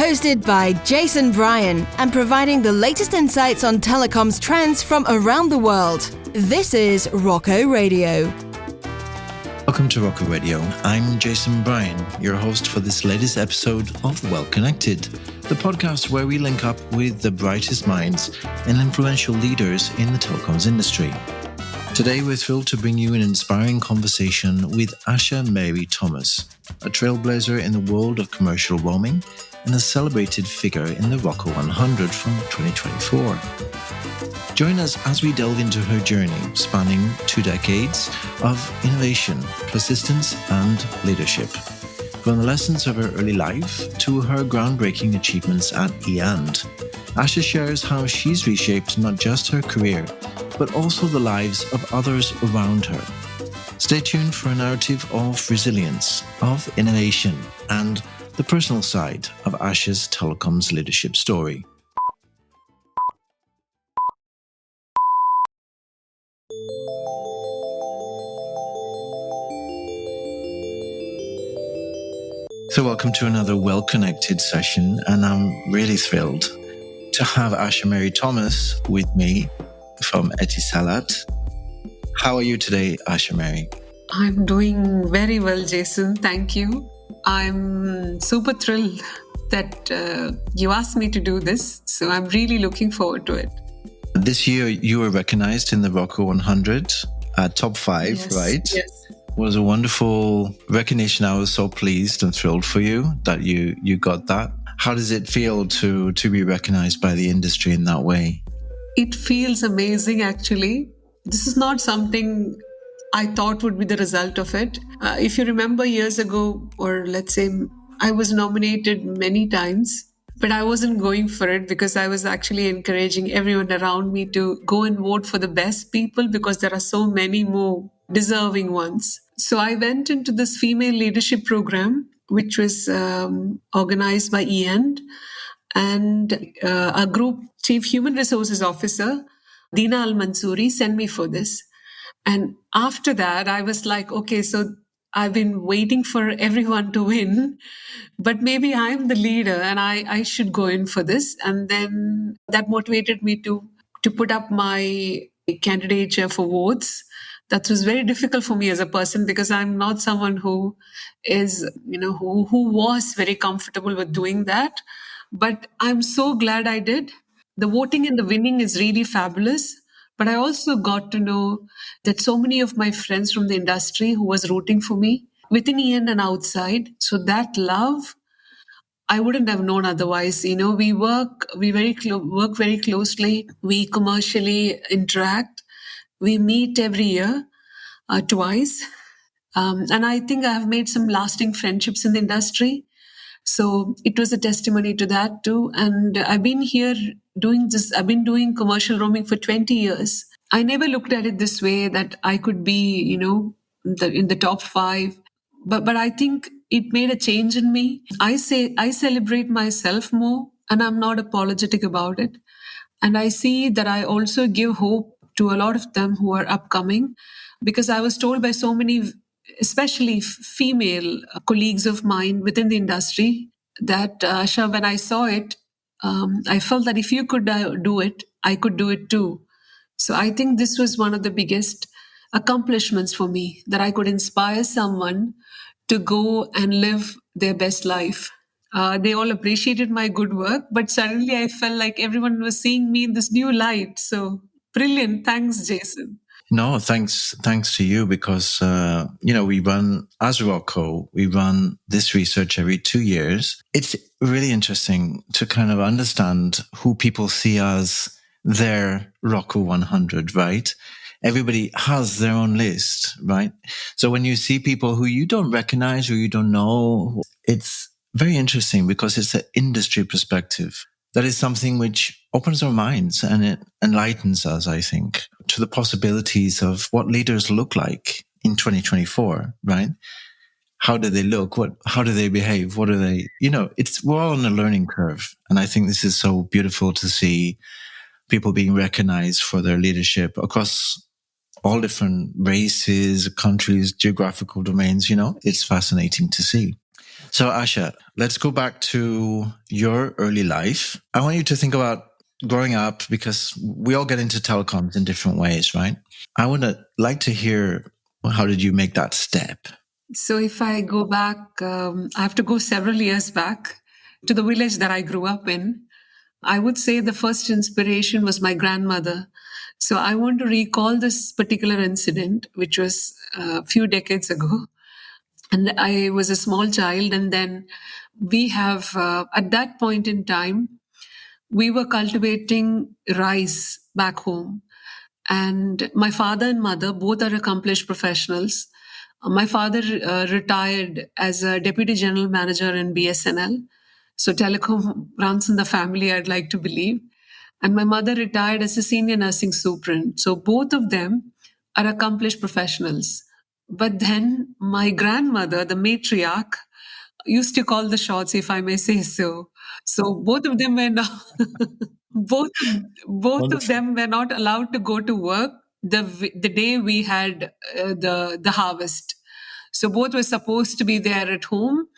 hosted by Jason Bryan and providing the latest insights on telecoms trends from around the world. This is ROCCO Radio. Welcome to ROCCO Radio. I'm Jason Bryan, your host for this latest episode of Well Connected, the podcast where we link up with the brightest minds and influential leaders in the telecoms industry. Today, we're thrilled to bring you an inspiring conversation with Asha Mary Thomas, a trailblazer in the world of commercial roaming and a celebrated figure in the ROCCO 100 from 2024. Join us as we delve into her journey, spanning 2 decades of innovation, persistence, and leadership. From the lessons of her early life to her groundbreaking achievements at eAnd, Asha shares how she's reshaped not just her career, but also the lives of others around her. Stay tuned for a narrative of resilience, of innovation, and the personal side of Asha's telecoms leadership story. So welcome to another well-connected session, and I'm really thrilled to have Asha Mary Thomas with me from Etisalat. How are you today, Asha Mary? I'm doing very well, Jason. Thank you. I'm super thrilled that you asked me to do this, so I'm really looking forward to it. This year, you were recognized in the ROCCO 100 top 5, yes, right? Yes. It was a wonderful recognition. I was so pleased and thrilled for you that you got that. How does it feel to be recognized by the industry in that way? It feels amazing, actually. This is not something I thought would be the result of it. If you remember years ago, or let's say I was nominated many times, but I wasn't going for it because I was actually encouraging everyone around me to go and vote for the best people because there are so many more deserving ones. So I went into this female leadership program, which was organized by eAnd, and a group chief human resources officer, Dina Al-Mansouri, sent me for this. And after that, I was like, okay, so I've been waiting for everyone to win, but maybe I'm the leader and I should go in for this. And then that motivated me to put up my candidature for votes. That was very difficult for me as a person because I'm not someone who is, who was very comfortable with doing that. But I'm so glad I did. The voting and the winning is really fabulous. But I also got to know that so many of my friends from the industry who was rooting for me within eAnd and outside. So that love, I wouldn't have known otherwise. We work very closely. We commercially interact. We meet every year, twice. And I think I have made some lasting friendships in the industry. So it was a testimony to that too. And I've been here doing this. I've been doing commercial roaming for 20 years. I never looked at it this way that I could be, in the top 5. But I think it made a change in me. I celebrate myself more and I'm not apologetic about it. And I see that I also give hope to a lot of them who are upcoming because I was told by so many, especially female colleagues of mine within the industry, that Asha, when I saw it, I felt that if you could do it, I could do it too. So I think this was one of the biggest accomplishments for me, that I could inspire someone to go and live their best life. They all appreciated my good work, but suddenly I felt like everyone was seeing me in this new light. So brilliant. Thanks, Jason. No, thanks to you because, we run, as ROCCO, we run this research every 2 years. It's really interesting to kind of understand who people see as their ROCCO 100, right? Everybody has their own list, right? So when you see people who you don't recognize or you don't know, it's very interesting because it's an industry perspective. That is something which opens our minds and it enlightens us, I think, to the possibilities of what leaders look like in 2024, right? How do they look? How do they behave? What are they, we're all on a learning curve. And I think this is so beautiful to see people being recognized for their leadership across all different races, countries, geographical domains, it's fascinating to see. So, Asha, let's go back to your early life. I want you to think about growing up because we all get into telecoms in different ways, right? I would like to hear how did you make that step? So if I go back, I have to go several years back to the village that I grew up in. I would say the first inspiration was my grandmother. So I want to recall this particular incident, which was a few decades ago. And I was a small child. And then we have, at that point in time, we were cultivating rice back home. And my father and mother both are accomplished professionals. My father retired as a deputy general manager in BSNL. So telecom runs in the family, I'd like to believe. And my mother retired as a senior nursing superintendent. So both of them are accomplished professionals. But then my grandmother, the matriarch, used to call the shots, if I may say so. So both of them were not both both of Wonderful. them were not allowed to go to work the day we had the harvest. So both were supposed to be there at home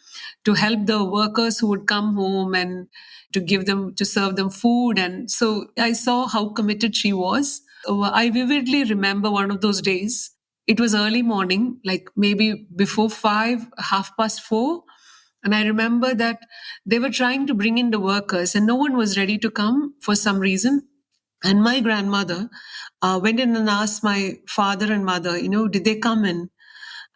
to help the workers who would come home and to serve them food. And so I saw how committed she was. I vividly remember one of those days. It was early morning, like maybe before 5, 4:30. And I remember that they were trying to bring in the workers and no one was ready to come for some reason. And my grandmother went in and asked my father and mother, did they come in?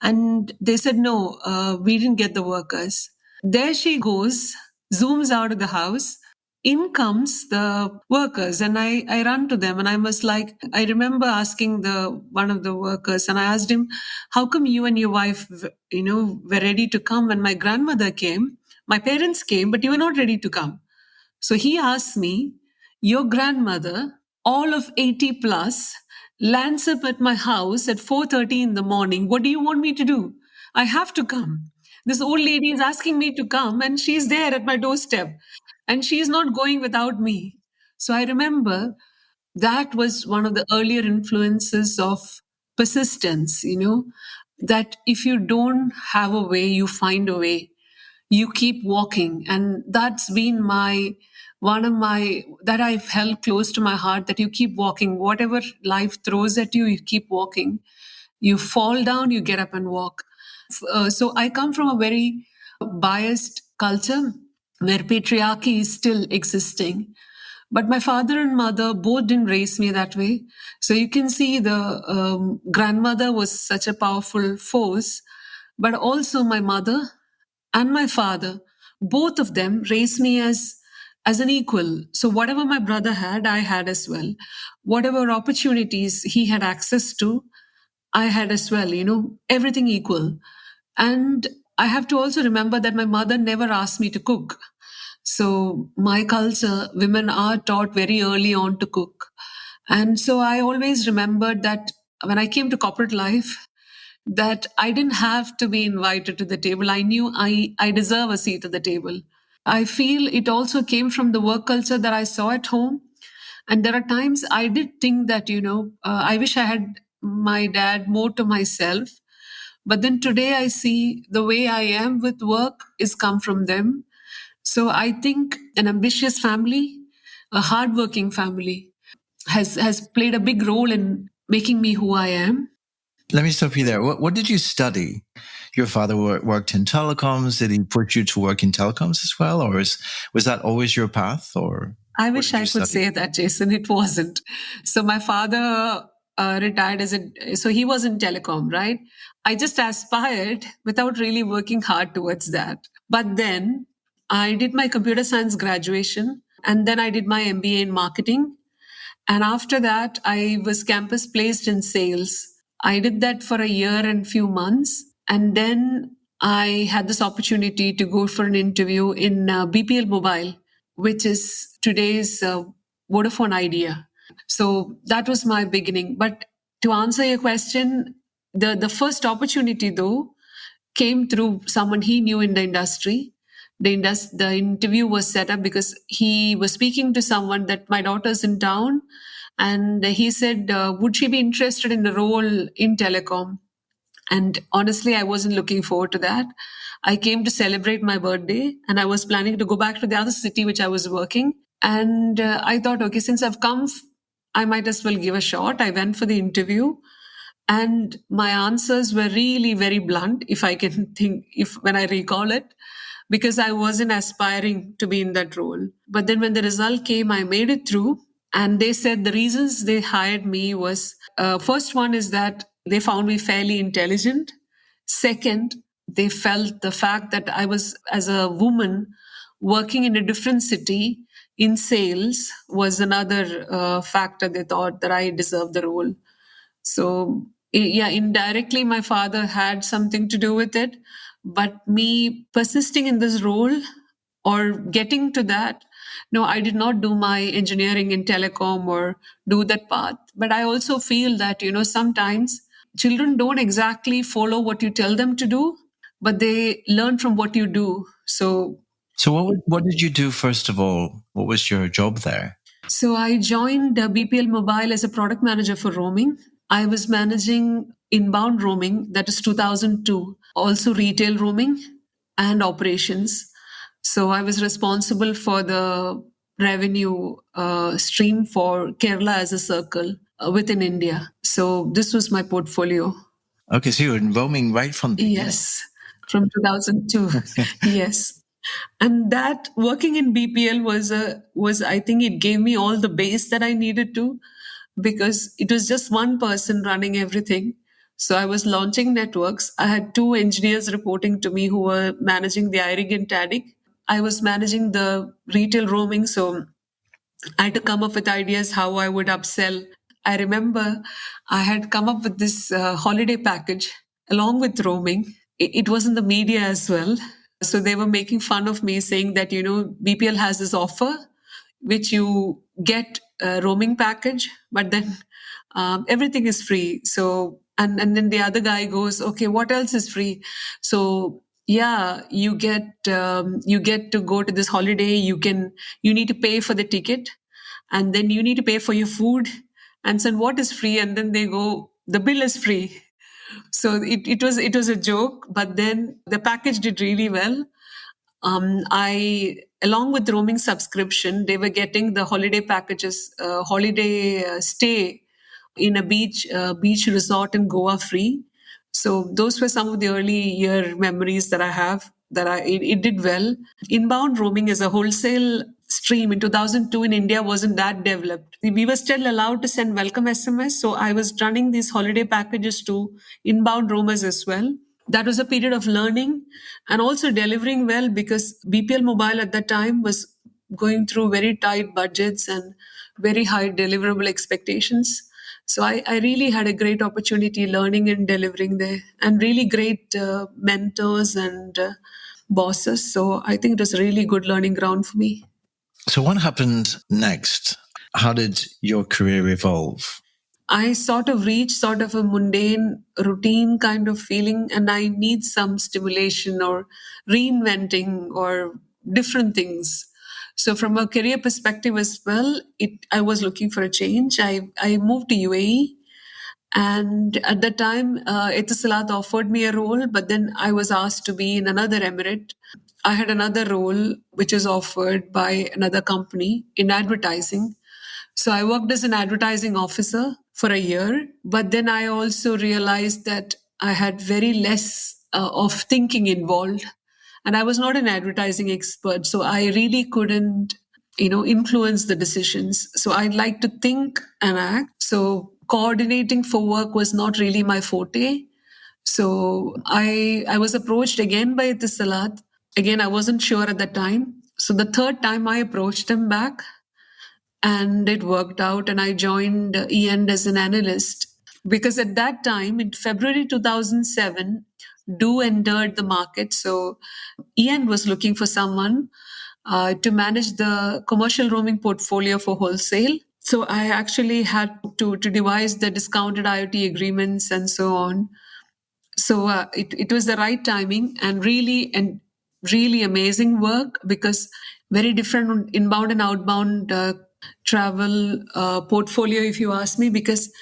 And they said, no, we didn't get the workers. There she goes, zooms out of the house. In comes the workers, and I run to them, and I was like, I remember asking the one of the workers, and I asked him, "How come you and your wife, were ready to come when my grandmother came? My parents came, but you were not ready to come." So he asked me, "Your grandmother, all of 80 plus, lands up at my house at 4:30 in the morning. What do you want me to do? I have to come. This old lady is asking me to come, and she's there at my doorstep, and she's not going without me." So I remember that was one of the earlier influences of persistence, that if you don't have a way, you find a way, you keep walking. And that's been one of my that I've held close to my heart, that you keep walking. Whatever life throws at you, you keep walking. You fall down, you get up and walk. So I come from a very biased culture where patriarchy is still existing. But my father and mother both didn't raise me that way. So you can see the grandmother was such a powerful force, but also my mother and my father, both of them raised me as an equal. So whatever my brother had, I had as well. Whatever opportunities he had access to, I had as well, everything equal. And I have to also remember that my mother never asked me to cook. So my culture, women are taught very early on to cook. And so I always remembered that when I came to corporate life, that I didn't have to be invited to the table. I knew I deserve a seat at the table. I feel it also came from the work culture that I saw at home. And there are times I did think that, I wish I had my dad more to myself. But then today I see the way I am with work is come from them. So I think an ambitious family, a hardworking family, has played a big role in making me who I am. Let me stop you there. What did you study? Your father worked in telecoms. Did he put you to work in telecoms as well? Or was that always your path? Or I what wish did you I could study? say that, Jason. It wasn't. So my father retired so he was in telecom, right? I just aspired without really working hard towards that. But then I did my computer science graduation, and then I did my MBA in marketing. And after that, I was campus placed in sales. I did that for a year and few months. And then I had this opportunity to go for an interview in BPL Mobile, which is today's Vodafone Idea. So that was my beginning. But to answer your question, the first opportunity, though, came through someone he knew in the industry. The interview was set up because he was speaking to someone that my daughter's in town, and he said, would she be interested in the role in telecom? And honestly, I wasn't looking forward to that. I came to celebrate my birthday, and I was planning to go back to the other city which I was working. And I thought, okay, since I've come, I might as well give a shot. I went for the interview, and my answers were really very blunt, if I can think, if when I recall it, because I wasn't aspiring to be in that role. But then when the result came, I made it through. And they said the reasons they hired me was, first one is that they found me fairly intelligent. Second, they felt the fact that I was, as a woman, working in a different city in sales was another factor. They thought that I deserved the role. So, yeah, indirectly, my father had something to do with it. But me persisting in this role or getting to that, no, I did not do my engineering in telecom or do that path. But I also feel that, sometimes children don't exactly follow what you tell them to do, but they learn from what you do. So what did you do first of all? What was your job there? So I joined BPL Mobile as a product manager for roaming. I was managing inbound roaming, that is 2002, also retail roaming and operations. So I was responsible for the revenue stream for Kerala as a circle within India. So this was my portfolio. Okay, so you were in roaming right from the beginning. Yes, from 2002. Yes. And that working in BPL was I think it gave me all the base that I needed to, because it was just one person running everything. So I was launching networks. I had two engineers reporting to me who were managing the IRIG and TADIC. I was managing the retail roaming. So I had to come up with ideas how I would upsell. I remember I had come up with this holiday package along with roaming. It was in the media as well. So they were making fun of me, saying that, BPL has this offer which you get a roaming package, but then everything is free. So, and then the other guy goes, okay, what else is free? So yeah, you get to go to this holiday. You need to pay for the ticket, and then you need to pay for your food. And so what is free? And then they go, the bill is free. So it was a joke, but then the package did really well. I, along with the roaming subscription, they were getting the holiday packages, holiday stay in a beach resort in Goa free. So those were some of the early year memories that I have. It did well. Inbound roaming as a wholesale stream in 2002 in India wasn't that developed. We were still allowed to send welcome SMS. So I was running these holiday packages to inbound roamers as well. That was a period of learning and also delivering well, because BPL Mobile at that time was going through very tight budgets and very high deliverable expectations. So I really had a great opportunity learning and delivering there, and really great mentors and bosses. So I think it was a really good learning ground for me. So what happened next? How did your career evolve? I sort of reach sort of a mundane routine kind of feeling, and I need some stimulation or reinventing or different things. So from a career perspective as well, I was looking for a change. I moved to UAE, and at that time, Etisalat offered me a role, but then I was asked to be in another emirate. I had another role which was offered by another company in advertising. So I worked as an advertising officer for a year, but then I also realized that I had very less of thinking involved, and I was not an advertising expert. So I really couldn't, influence the decisions. So I'd like to think and act. So coordinating for work was not really my forte. So I was approached again by Etisalat. Again, I wasn't sure at the time. So the third time I approached him back, and it worked out, and I joined EN as an analyst, because at that time in February 2007 do entered the market. So EN was looking for someone to manage the commercial roaming portfolio for wholesale. So I actually had to devise the discounted IoT agreements and so on. So it was the right timing, and really amazing work, because very different inbound and outbound travel portfolio, if you ask me, because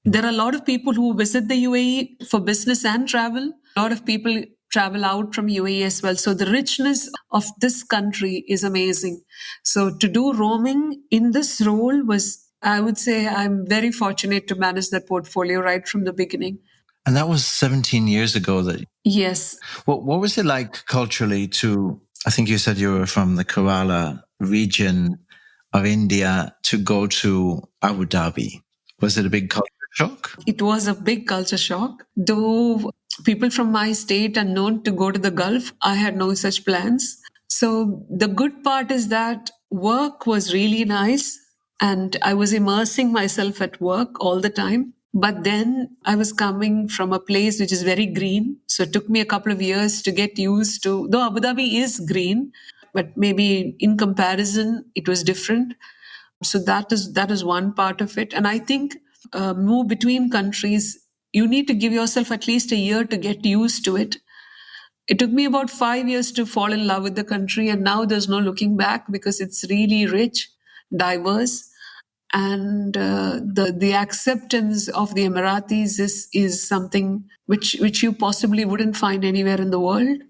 there are a lot of people who visit the UAE for business and travel. A lot of people travel out from UAE as well. So the richness of this country is amazing. So to do roaming in this role was, I would say, I'm very fortunate to manage that portfolio right from the beginning. And that was 17 years ago. That Yes. what was it like culturally to, I think you said you were from the Kerala region of India, to go to Abu Dhabi? Was it a big culture shock? It was a big culture shock. Though people from my state are known to go to the Gulf, I had no such plans. So the good part is that work was really nice and I was immersing myself at work all the time. But then I was coming from a place which is very green. So it took me a couple of years to get used to, though Abu Dhabi is green, but maybe in comparison, it was different. So that is one part of it. And I think move between countries, you need to give yourself at least a year to get used to it. It took me about 5 years to fall in love with the country, and now there's no looking back because it's really rich, diverse, and the acceptance of the Emiratis is something which you possibly wouldn't find anywhere in the world.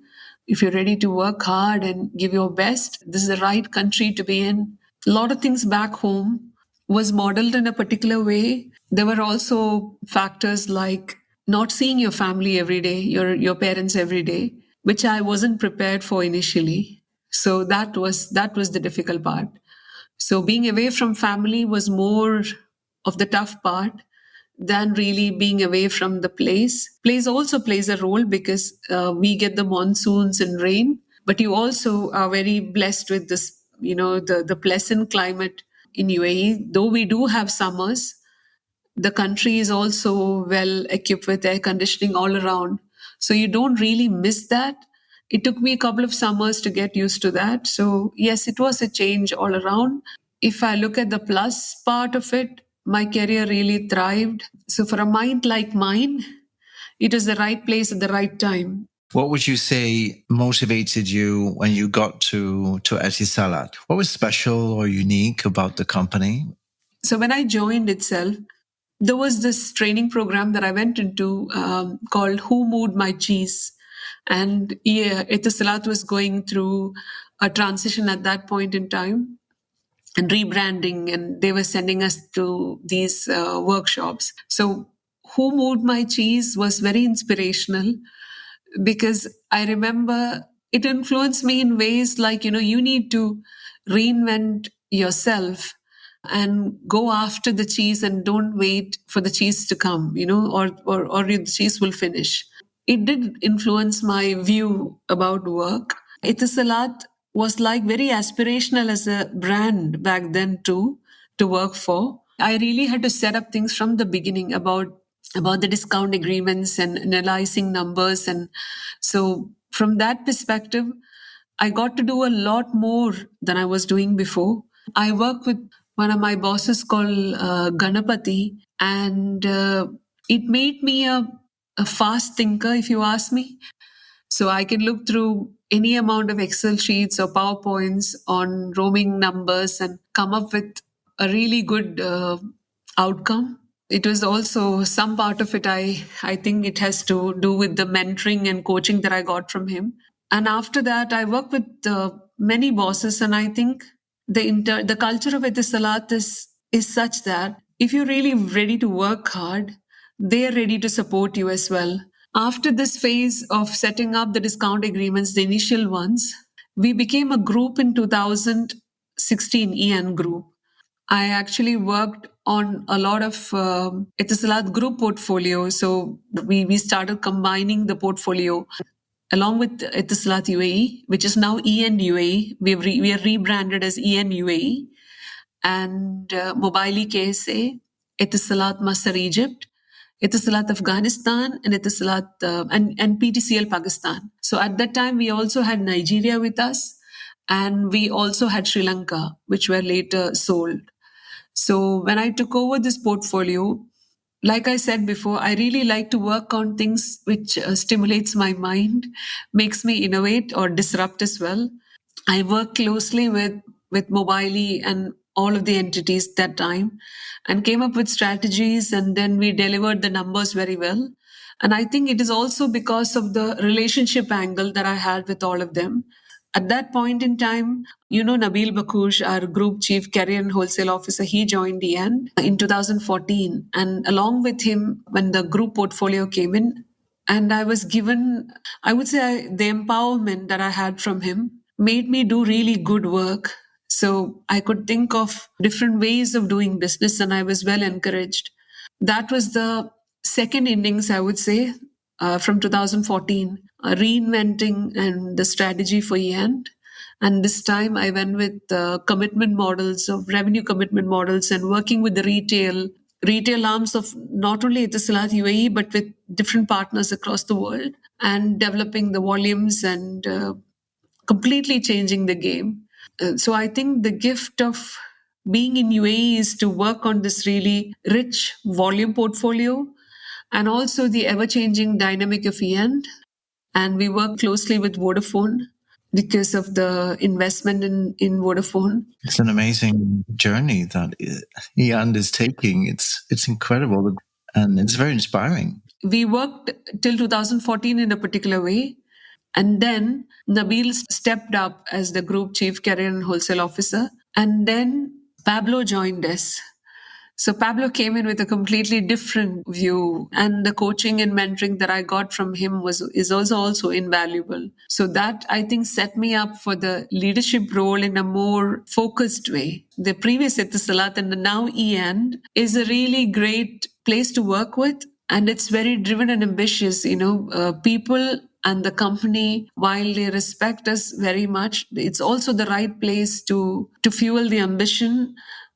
If you're ready to work hard and give your best, this is the right country to be in. A lot of things back home was modeled in a particular way. There were also factors like not seeing your family every day, your parents every day, which I wasn't prepared for initially. So that was the difficult part. So being away from family was more of the tough part than really being away from the place. Place also plays a role because we get the monsoons and rain, but you also are very blessed with this, the pleasant climate in UAE. Though we do have summers, the country is also well equipped with air conditioning all around. So you don't really miss that. It took me a couple of summers to get used to that. So, yes, it was a change all around. If I look at the plus part of it, my career really thrived. So, for a mind like mine, it was the right place at the right time. What would you say motivated you when you got to Etisalat? What was special or unique about the company? So, when I joined itself, there was this training program that I went into called Who Moved My Cheese? And Etisalat was going through a transition at that point in time and rebranding, and they were sending us to these workshops. So, Who Moved My Cheese was very inspirational because I remember it influenced me in ways like, you need to reinvent yourself and go after the cheese and don't wait for the cheese to come, or the cheese will finish. It did influence my view about work. Etisalat was like very aspirational as a brand back then too, to work for. I really had to set up things from the beginning about the discount agreements and analyzing numbers. And so from that perspective, I got to do a lot more than I was doing before. I work with one of my bosses called Ganapati, and it made me a fast thinker, if you ask me. So I can look through any amount of Excel sheets or PowerPoints on roaming numbers and come up with a really good outcome. It was also some part of it, I think it has to do with the mentoring and coaching that I got from him. And after that, I worked with many bosses, and I think the culture of Etisalat is such that if you're really ready to work hard, they're ready to support you as well. After this phase of setting up the discount agreements, the initial ones, we became a group in 2016, EN Group. I actually worked on a lot of Etisalat group portfolio. So we started combining the portfolio along with Etisalat UAE, which is now EN UAE. We are rebranded as EN UAE, and Mobile KSA, Etisalat Masar Egypt, Etisalat Afghanistan, and Etisalat and PTCL Pakistan. So at that time, we also had Nigeria with us, and we also had Sri Lanka, which were later sold. So when I took over this portfolio, like I said before, I really like to work on things which stimulates my mind, makes me innovate or disrupt as well. I work closely with Mobile and all of the entities that time and came up with strategies, and then we delivered the numbers very well. And I think it is also because of the relationship angle that I had with all of them. At that point in time, Nabil Bakush, our group chief career and wholesale officer, he joined EN in 2014. And along with him, when the group portfolio came in, and I was given, I would say, the empowerment that I had from him made me do really good work. So I could think of different ways of doing business, and I was well encouraged. That was the second innings, I would say, from 2014, reinventing and the strategy for EN. And this time I went with commitment models of revenue commitment models and working with the retail arms of not only Etisalat UAE, but with different partners across the world, and developing the volumes and completely changing the game. So I think the gift of being in UAE is to work on this really rich volume portfolio and also the ever changing dynamic of EN. And we work closely with Vodafone because of the investment in Vodafone. It's an amazing journey that Ian is taking. It's incredible and it's very inspiring. We worked till 2014 in a particular way. And then Nabil stepped up as the group chief career and wholesale officer. And then Pablo joined us. So Pablo came in with a completely different view, and the coaching and mentoring that I got from him is also invaluable. So that, I think, set me up for the leadership role in a more focused way. The previous Etisalat and the now EN is a really great place to work with, and it's very driven and ambitious. People and the company, while they respect us very much, it's also the right place to fuel the ambition.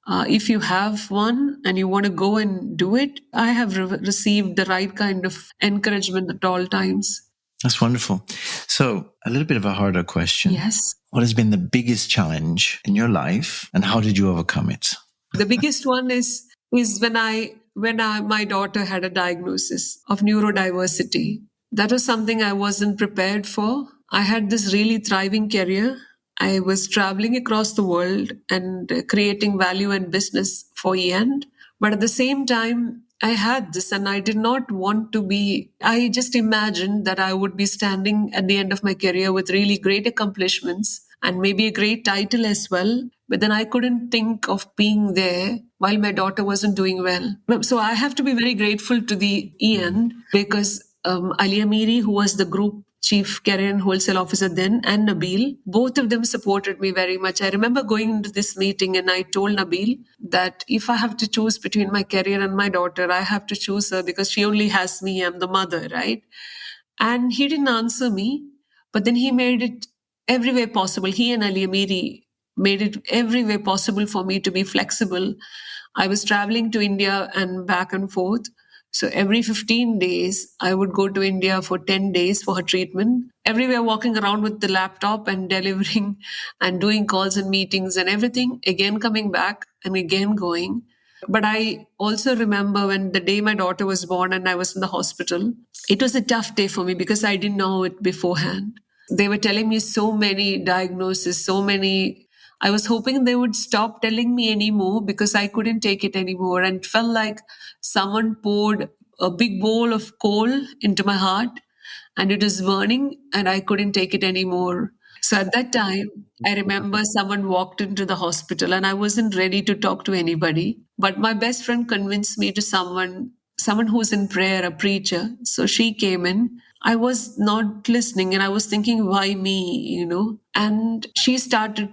If you have one and you want to go and do it, I have received the right kind of encouragement at all times. That's wonderful. So a little bit of a harder question. Yes. What has been the biggest challenge in your life and how did you overcome it? The biggest one is when my daughter had a diagnosis of neurodiversity. That was something I wasn't prepared for. I had this really thriving career. I was traveling across the world and creating value and business for EN. But at the same time, I had this and I did not want to be, I just imagined that I would be standing at the end of my career with really great accomplishments and maybe a great title as well. But then I couldn't think of being there while my daughter wasn't doing well. So I have to be very grateful to the EN because Ali Amiri, who was the group chief career and wholesale officer then, and Nabil, both of them supported me very much. I remember going into this meeting and I told Nabil that if I have to choose between my career and my daughter, I have to choose her because she only has me. I'm the mother, right? And he didn't answer me, but then he made it every way possible. He and Ali Amiri made it every way possible for me to be flexible. I was traveling to India and back and forth. So every 15 days, I would go to India for 10 days for her treatment. Everywhere walking around with the laptop and delivering and doing calls and meetings and everything, again coming back and again going. But I also remember when the day my daughter was born and I was in the hospital, it was a tough day for me because I didn't know it beforehand. They were telling me so many diagnoses, I was hoping they would stop telling me anymore because I couldn't take it anymore and felt like someone poured a big bowl of coal into my heart and it was burning and I couldn't take it anymore. So at that time, I remember someone walked into the hospital and I wasn't ready to talk to anybody. But my best friend convinced me to someone who's in prayer, a preacher. So she came in. I was not listening and I was thinking, why me, And she started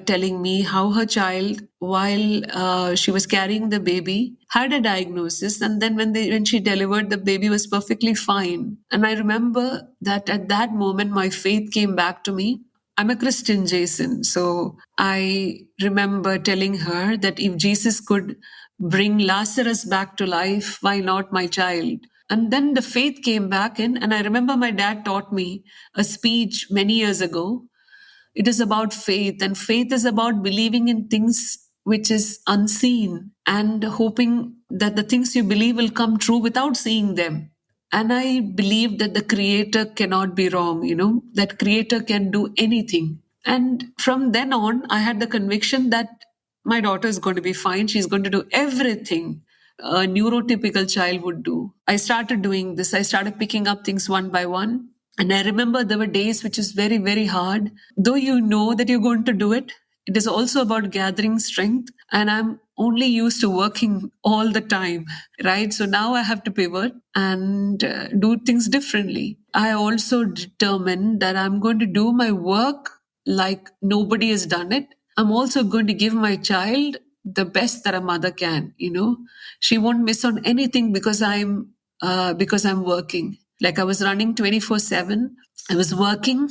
telling me how her child, while she was carrying the baby, had a diagnosis. And then when she delivered, the baby was perfectly fine. And I remember that at that moment, my faith came back to me. I'm a Christian, Jason. So I remember telling her that if Jesus could bring Lazarus back to life, why not my child? And then the faith came back in. And I remember my dad taught me a speech many years ago. It is about faith, and faith is about believing in things which is unseen and hoping that the things you believe will come true without seeing them. And I believe that the creator cannot be wrong, that creator can do anything. And from then on, I had the conviction that my daughter is going to be fine. She's going to do everything a neurotypical child would do. I started doing this. I started picking up things one by one. And I remember there were days which is very, very hard. Though you know that you're going to do it, it is also about gathering strength. And I'm only used to working all the time, right? So now I have to pivot and do things differently. I also determined that I'm going to do my work like nobody has done it. I'm also going to give my child the best that a mother can. She won't miss on anything because I'm working. Like I was running 24/7. I was working,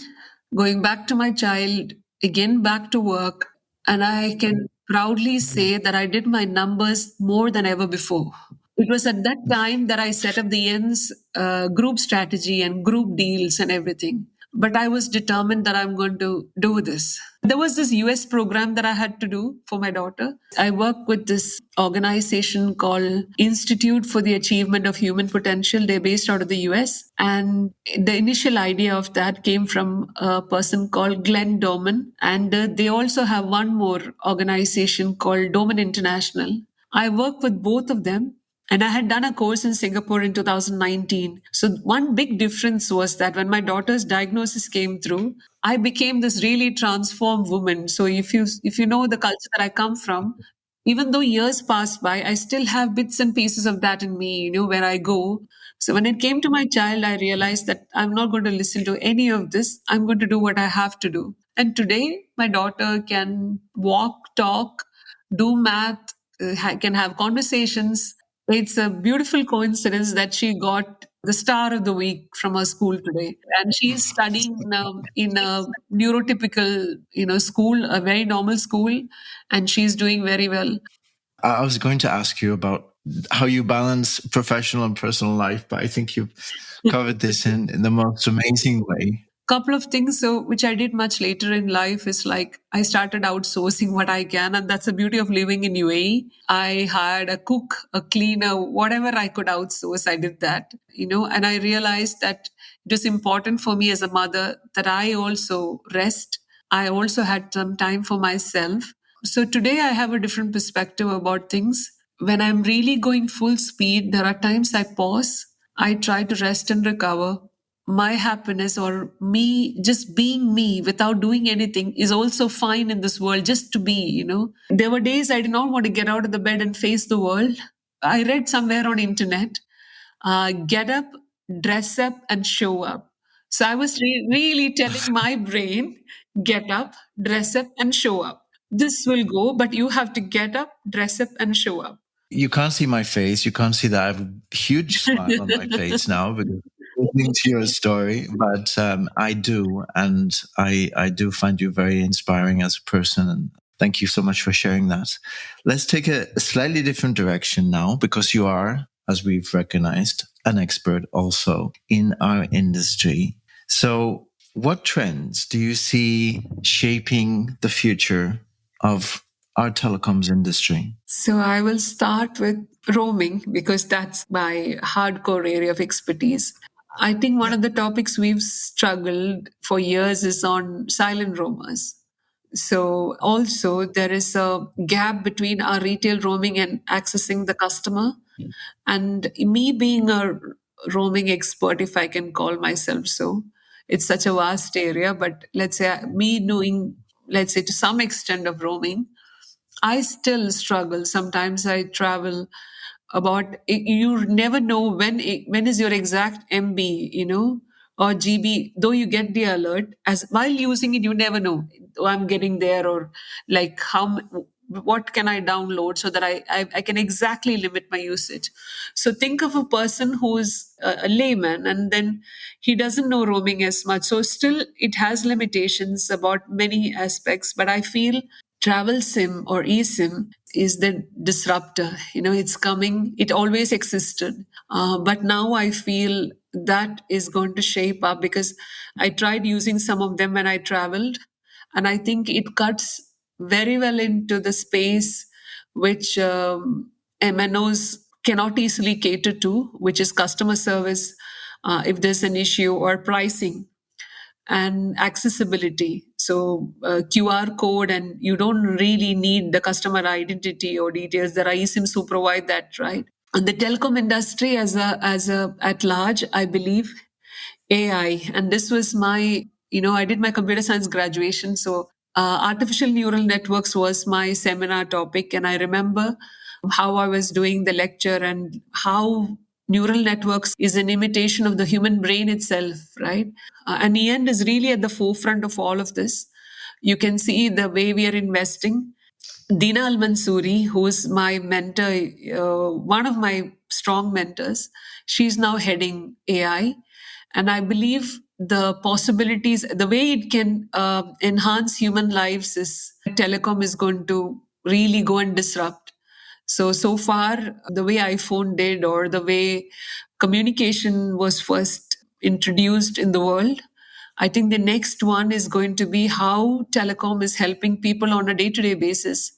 going back to my child, again back to work, and I can proudly say that I did my numbers more than ever before. It was at that time that I set up the ends group strategy and group deals and everything. But I was determined that I'm going to do this. There was this US program that I had to do for my daughter. I work with this organization called Institute for the Achievement of Human Potential. They're based out of the US. And the initial idea of that came from a person called Glenn Doman. And they also have one more organization called Doman International. I work with both of them. And I had done a course in Singapore in 2019. So one big difference was that when my daughter's diagnosis came through, I became this really transformed woman. So if you know the culture that I come from, even though years passed by, I still have bits and pieces of that in me, where I go. So when it came to my child, I realized that I'm not going to listen to any of this. I'm going to do what I have to do. And today, my daughter can walk, talk, do math, can have conversations. It's a beautiful coincidence that she got the star of the week from her school today, and she's studying in a neurotypical, school, a very normal school, and she's doing very well. I was going to ask you about how you balance professional and personal life, but I think you've covered this in the most amazing way. Couple of things which I did much later in life is like I started outsourcing what I can, and that's the beauty of living in UAE. I hired a cook, a cleaner, whatever I could outsource, I did that, and I realized that it was important for me as a mother that I also rest. I also had some time for myself. So today I have a different perspective about things. When I'm really going full speed, there are times I pause, I try to rest and recover. My happiness or me just being me without doing anything is also fine in this world, just to be. There were days I did not want to get out of the bed and face the world. I read somewhere on internet, get up, dress up and show up. So I was really telling my brain, get up, dress up and show up. This will go, but you have to get up, dress up and show up. You can't see my face. You can't see that I have a huge smile on my face now because listening to your story, but I do, and I do find you very inspiring as a person. And thank you so much for sharing that. Let's take a slightly different direction now, because you are, as we've recognized, an expert also in our industry. So, what trends do you see shaping the future of our telecoms industry? So I will start with roaming because that's my hardcore area of expertise. I think one of the topics we've struggled for years is on silent roamers. So also there is a gap between our retail roaming and accessing the customer. And me being a roaming expert, if I can call myself so, it's such a vast area, but let's say me knowing, let's say to some extent of roaming, I still struggle. Sometimes I travel about, you never know when is your exact MB, or GB. Though you get the alert, as while using it, you never know. Oh, I'm getting there, or like what can I download so that I can exactly limit my usage. So think of a person who's a layman and then he doesn't know roaming as much. So still it has limitations about many aspects, but I feel travel sim or eSIM is the disruptor. It's coming. It always existed. But now I feel that is going to shape up because I tried using some of them when I traveled. And I think it cuts very well into the space which MNOs cannot easily cater to, which is customer service, if there's an issue, or pricing and accessibility. So QR code, and you don't really need the customer identity or details. There are eSIMs who provide that, right? And the telecom industry as a at large, I believe AI, and this was my, I did my computer science graduation, so artificial neural networks was my seminar topic, and I remember how I was doing the lecture and how neural networks is an imitation of the human brain itself, right? And EN is really at the forefront of all of this. You can see the way we are investing. Dina Al Mansouri, who's my mentor, one of my strong mentors, she's now heading AI. And I believe the possibilities, the way it can enhance human lives, is telecom is going to really go and disrupt. So far, the way iPhone did, or the way communication was first introduced in the world, I think the next one is going to be how telecom is helping people on a day to day basis.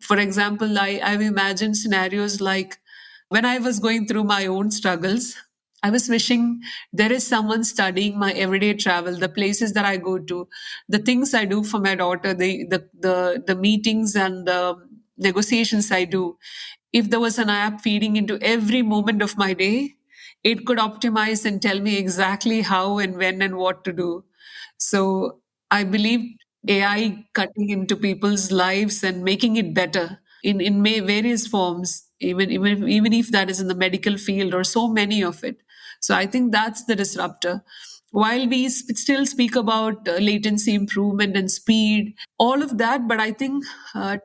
For example, I've imagined scenarios like when I was going through my own struggles, I was wishing there is someone studying my everyday travel, the places that I go to, the things I do for my daughter, the meetings and the negotiations I do. If there was an app feeding into every moment of my day, it could optimize and tell me exactly how and when and what to do. So I believe AI cutting into people's lives and making it better in various forms, even if that is in the medical field or so many of it. So I think that's the disruptor. While we still speak about latency improvement and speed, all of that, but I think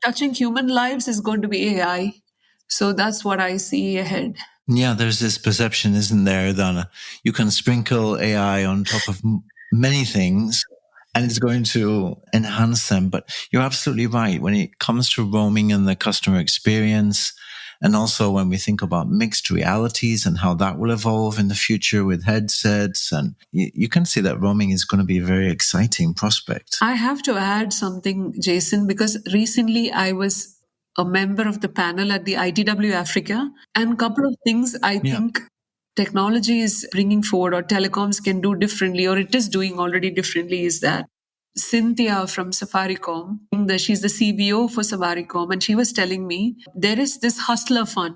touching human lives is going to be AI. So that's what I see ahead. Yeah, there's this perception, isn't there, that you can sprinkle AI on top of many things and it's going to enhance them. But you're absolutely right. When it comes to roaming and the customer experience, and also when we think about mixed realities and how that will evolve in the future with headsets, and you can see that roaming is going to be a very exciting prospect. I have to add something, Jason, because recently I was a member of the panel at the ITW Africa, and a couple of things I think technology is bringing forward, or telecoms can do differently, or it is doing already differently, is that Cynthia from Safaricom, she's the CBO for Safaricom, and she was telling me there is this hustler fund.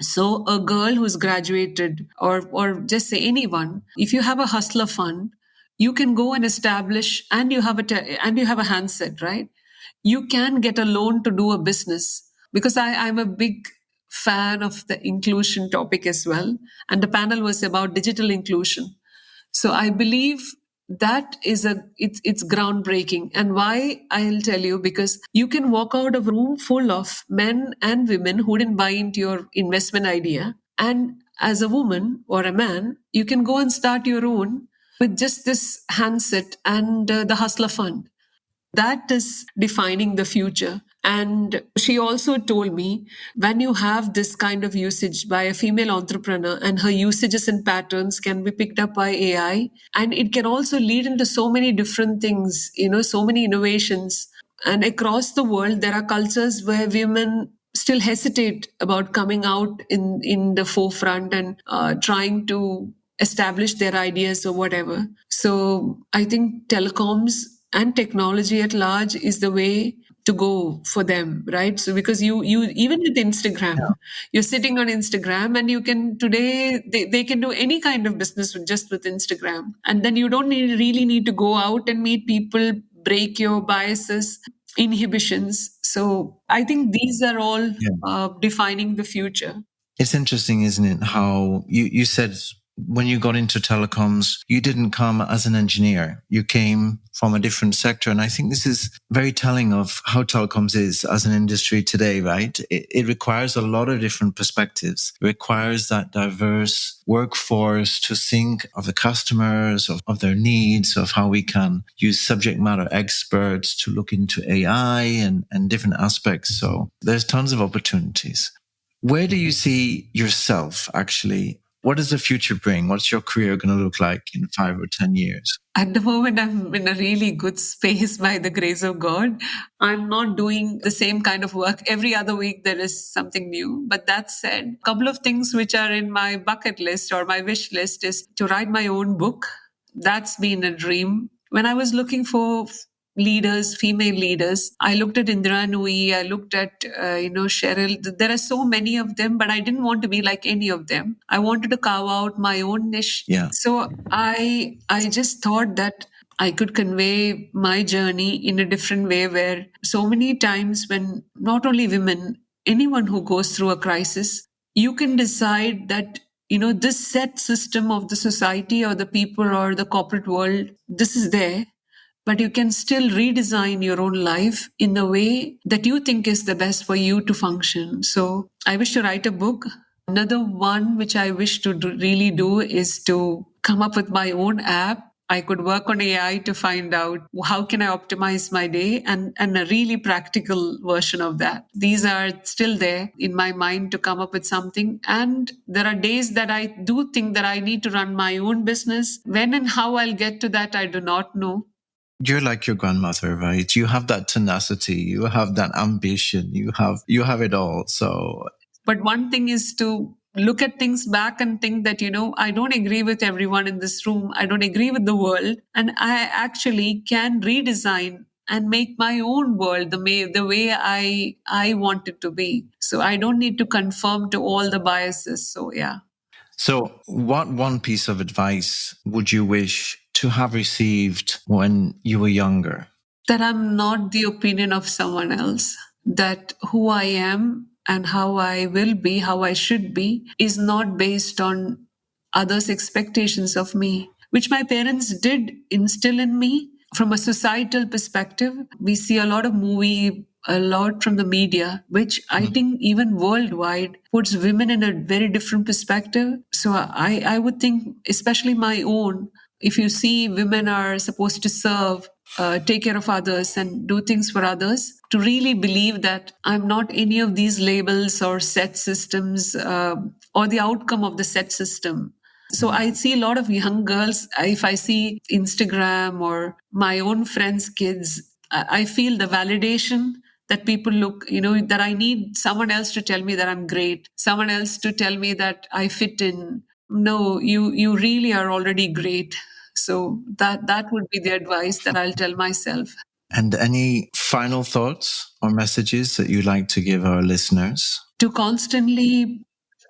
So a girl who's graduated, or just say anyone, if you have a hustler fund, you can go and establish, and you have and you have a handset, right? You can get a loan to do a business, because I'm a big fan of the inclusion topic as well, and the panel was about digital inclusion. So I believe that is it's groundbreaking. And why, I'll tell you, because you can walk out of a room full of men and women who didn't buy into your investment idea, and as a woman or a man, you can go and start your own with just this handset and the hustler fund. That is defining the future. And she also told me, when you have this kind of usage by a female entrepreneur, and her usages and patterns can be picked up by AI, and it can also lead into so many different things, so many innovations. And across the world, there are cultures where women still hesitate about coming out in the forefront and trying to establish their ideas or whatever. So I think telecoms and technology at large is the way to go for them, right? So because you even with Instagram, you're sitting on Instagram, and you can today they can do any kind of business just with Instagram, and then you don't really need to go out and meet people, break your biases, inhibitions. So I think these are all defining the future. It's interesting, isn't it, how you said when you got into telecoms, you didn't come as an engineer. You came from a different sector. And I think this is very telling of how telecoms is as an industry today, right? It requires a lot of different perspectives. It requires that diverse workforce to think of the customers, of their needs, of how we can use subject matter experts to look into AI and different aspects. So there's tons of opportunities. Where do you see yourself actually? What does the future bring? What's your career going to look like in 5 or 10 years? At the moment, I'm in a really good space by the grace of God. I'm not doing the same kind of work. Every other week, there is something new. But that said, a couple of things which are in my bucket list or my wish list is to write my own book. That's been a dream. When I was looking for leaders, female leaders. I looked at Indira Nooyi, I looked at, Cheryl. There are so many of them, but I didn't want to be like any of them. I wanted to carve out my own niche. Yeah. So I just thought that I could convey my journey in a different way, where so many times when not only women, anyone who goes through a crisis, you can decide that, this set system of the society or the people or the corporate world, this is there, but you can still redesign your own life in the way that you think is the best for you to function. So I wish to write a book. Another one which I wish to really do is to come up with my own app. I could work on AI to find out how can I optimize my day, and a really practical version of that. These are still there in my mind to come up with something. And there are days that I do think that I need to run my own business. When and how I'll get to that, I do not know. You're like your grandmother, right? You have that tenacity, you have that ambition, you have it all. So, but one thing is to look at things back and think that, I don't agree with everyone in this room. I don't agree with the world. And I actually can redesign and make my own world the way I want it to be. So I don't need to conform to all the biases. So, yeah. So what one piece of advice would you wish to have received when you were younger? That I'm not the opinion of someone else. That who I am and how I will be, how I should be, is not based on others' expectations of me, which my parents did instill in me. From a societal perspective, we see a lot from the media, which I think even worldwide puts women in a very different perspective. So I would think, especially my own, if you see women are supposed to serve, take care of others and do things for others, to really believe that I'm not any of these labels or set systems or the outcome of the set system. So I see a lot of young girls, if I see Instagram or my own friends' kids, I feel the validation that people look, that I need someone else to tell me that I'm great, someone else to tell me that I fit in. No, you really are already great. So that would be the advice that I'll tell myself. And any final thoughts or messages that you'd like to give our listeners? To constantly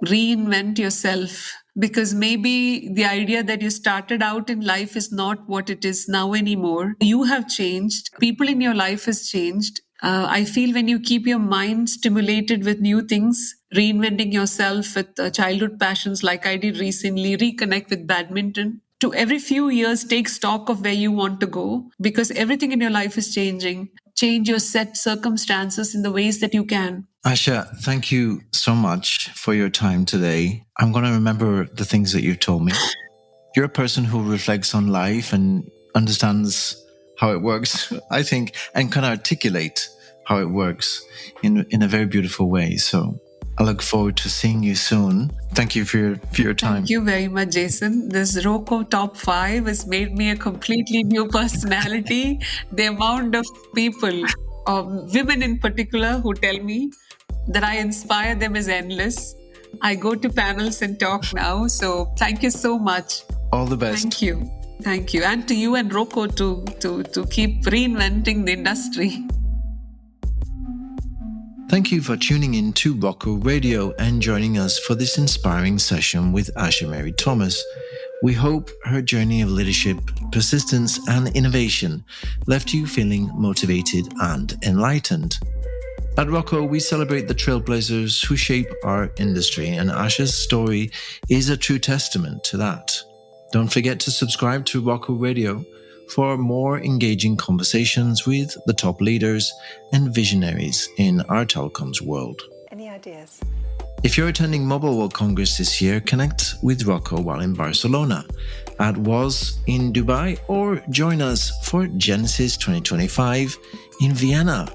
reinvent yourself, because maybe the idea that you started out in life is not what it is now anymore. You have changed. People in your life has changed. I feel when you keep your mind stimulated with new things, reinventing yourself with childhood passions like I did recently, reconnect with badminton, to every few years take stock of where you want to go, because everything in your life is changing. Change your set circumstances in the ways that you can. Asha, thank you so much for your time today. I'm going to remember the things that you told me. You're a person who reflects on life and understands how it works, I think, and can articulate how it works in a very beautiful way. So I look forward to seeing you soon. Thank you for your time. Thank you very much, Jason. This ROCCO Top 5 has made me a completely new personality. The amount of people, women in particular, who tell me that I inspire them is endless. I go to panels and talk now. So thank you so much. All the best. Thank you. Thank you. And to you and ROCCO to keep reinventing the industry. Thank you for tuning in to ROCCO Radio and joining us for this inspiring session with Asha Mary Thomas. We hope her journey of leadership, persistence, and innovation left you feeling motivated and enlightened. At ROCCO, we celebrate the trailblazers who shape our industry, and Asha's story is a true testament to that. Don't forget to subscribe to ROCCO Radio for more engaging conversations with the top leaders and visionaries in our telecoms world. Any ideas? If you're attending Mobile World Congress this year, connect with ROCCO while in Barcelona, at WOS in Dubai, or join us for Genesis 2025 in Vienna.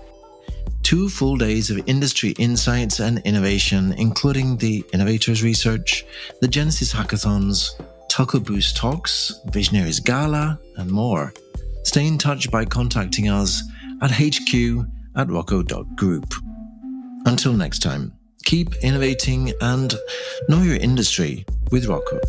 2 full days of industry insights and innovation, including the Innovators Research, the Genesis Hackathons, Telco Boost Talks, Visionaries Gala, and more. Stay in touch by contacting us at hq@rocco.group. Until next time, keep innovating and know your industry with ROCCO.